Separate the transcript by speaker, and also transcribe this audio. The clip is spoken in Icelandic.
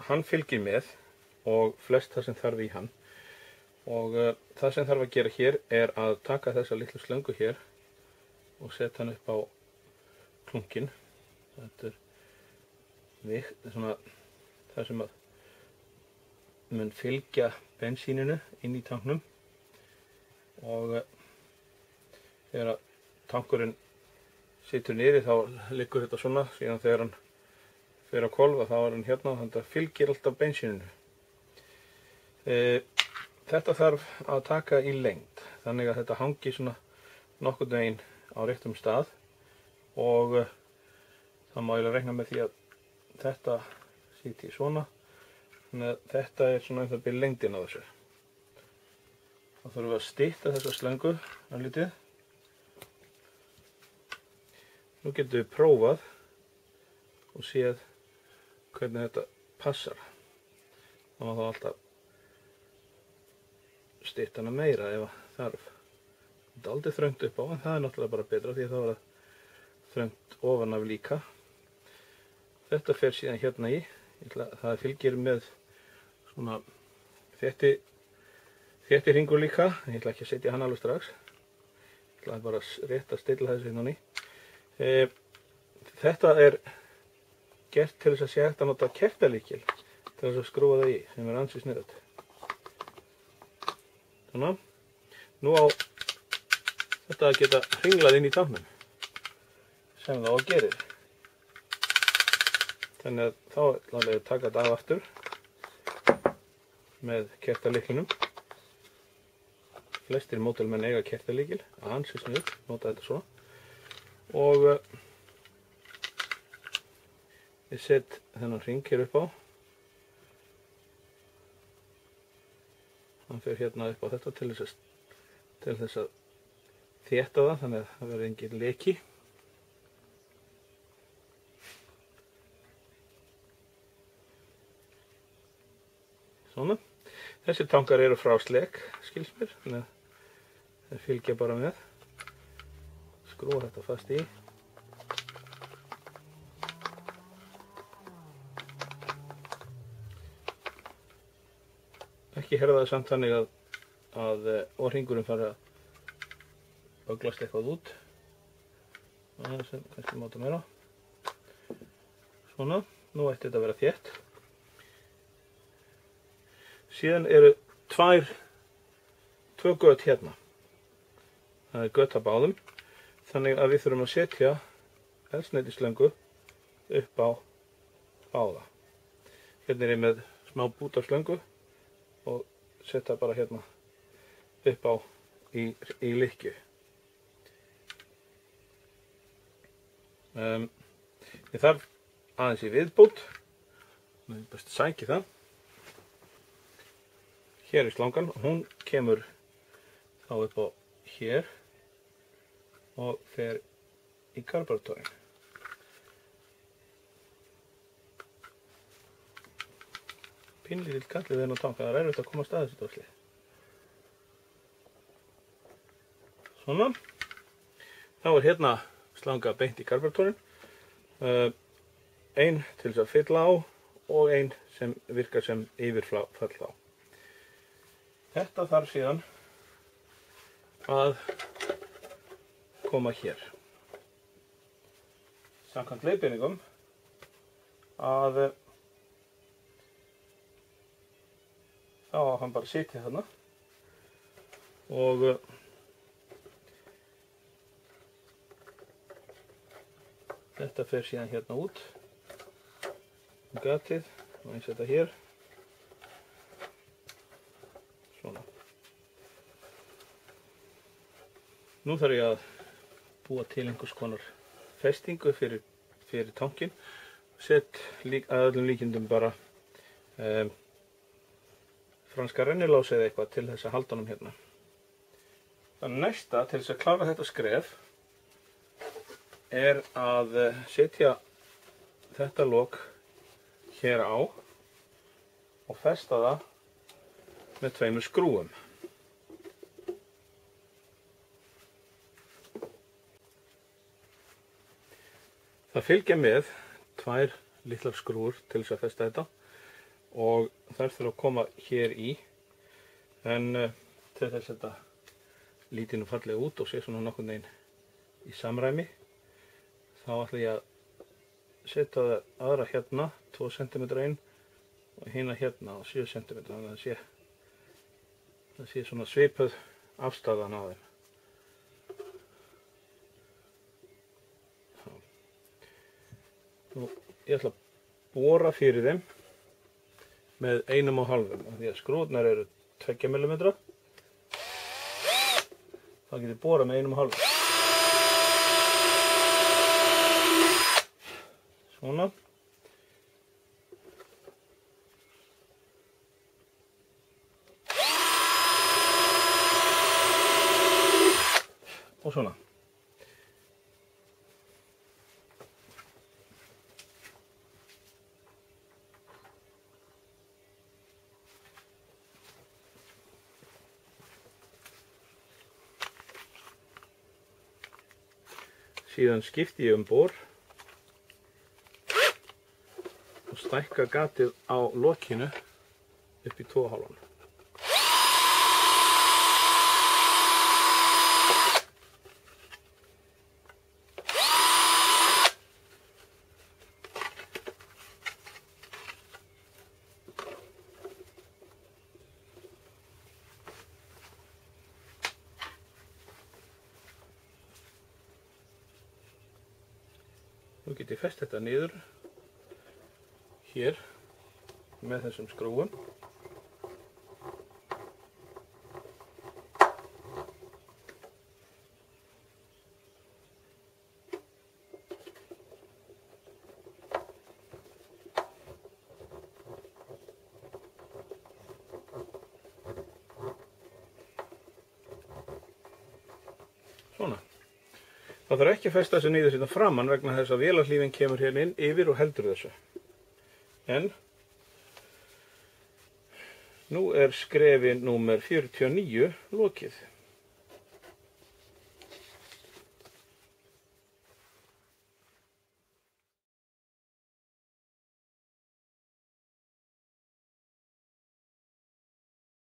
Speaker 1: hann fylgir með og flest það sem þarf í hann. Og það sem þarf að gera hér er að taka þessa litlu slöngu hér og setja hann upp á klunkinn. Þetta er svona það sem að mun fylgja bensíninu inn í tanknum, og þegar að tankurinn situr niðri þá liggur þetta svona, síðan þegar hann fer að hvolfa þá er hann hérna og þetta fylgir alltaf bensíninu. Þetta þarf að taka í lengd þannig að þetta hangi svona nokkurn veginn á réttum stað, og það má eiginlega reikna með því að þetta sitji svona, þannig að þetta er svona það byrja lengdin á þessu. Þá þurfum við að stytta þessa slöngu örlítið. Nú getum við prófað og séð hvernig þetta passar. Það má þá alltaf stytta hana meira ef þarf. Þetta er aldrei þröngt upp á, en það er náttúrulega bara betra því að það var þröngt ofan af líka. Þetta fer síðan hérna í. Það fylgir með svona þétti hringur líka. Ég ætla ekki að setja hann alveg strax. Ég ætla bara rétt að stilla þessu hérna í. Þetta er gert til þess að sé hægt að nota kertalykil til þess að skrúfa það í, sem er ansi sniðugt. Svona. Nú á þetta að geta hringlað inn í tanknum, sem það á að gerir. Þannig að þá ætlum við að taka þetta af aftur með kertalyklinum. Flestir módelmenn eiga kertalykil, ansi sniðugt, nota þetta svona. Og ég set þennan hring hér upp á. Hann fer hérna upp á þetta til þess að þétta það, þannig að það verður engin leki. Svona. Þessir tankar eru frá Slek, skils mér, þannig að þeir fylgja bara með. Skrúa þetta fast í. Ekki herða það samt þannig að hringurinn fari að böglast eitthvað út. Kannski máta meira. Svona, nú ætti þetta að vera þétt. Síðan eru tvö göt hérna. Það er göt að báðum. Þannig að við þurfum að setja eldsneytisslöngu upp á báða. Hérna er ég með smá bút af slöngu og setja bara hérna upp á í lykju. Ég þarf aðeins í viðbút. Ég best að sækja það. Hér er slangan og hún kemur þá upp á hér og fer í karburatorinn. Pínlítill kallið þennan tanka, það er erfitt að komast að þessu drasli. Svona. Þá er hérna slanga beint í karburatorinn. Ein til þess að fylla á og ein sem virkar sem yfirfall á. Þetta þarf síðan að koma hér. Samkvæmt leiðbeiningum að þá á hann bara að sitja þarna og þetta fer síðan hérna út gatið og eins þetta hér. Svona. Nú þarf ég að búa til einhvers konar festingu fyrir tankinn. Sett að öllum líkindum bara franska rennilás eða eitthvað til þess að halda honum hérna. Þannig næsta til þess að klára þetta skref er að setja þetta lok hér á og festa það með tveimur skrúum. Það fylgja með tvær litlar skrúur til þess að festa þetta. og þær þurfa að koma hér í, en til þess að þetta líti nú fallega út og sé svona nokkurn veginn í samræmi, þá ætla ég að setja aðra hérna 2 cm inn og hina hérna á 7 cm, þannig að það sé svona svipuð afstæðan á þeim. Nú, ég ætla að bora fyrir þeim með 1,5, því að skrúðnar eru 2 mm. Þá get ég borað með 1,5. Svona. Og svona. Síðan skipti ég bor og stækka gatið á lokinu upp í 2,5. Nú get ég fest þetta niður hér með þessum skrúum. Svona. Það þarf ekki að festa þessu niður hérna framan vegna þess að vélarhlífin kemur hérna inn yfir og heldur þessu. En nú er skrefi númer 49 lokið.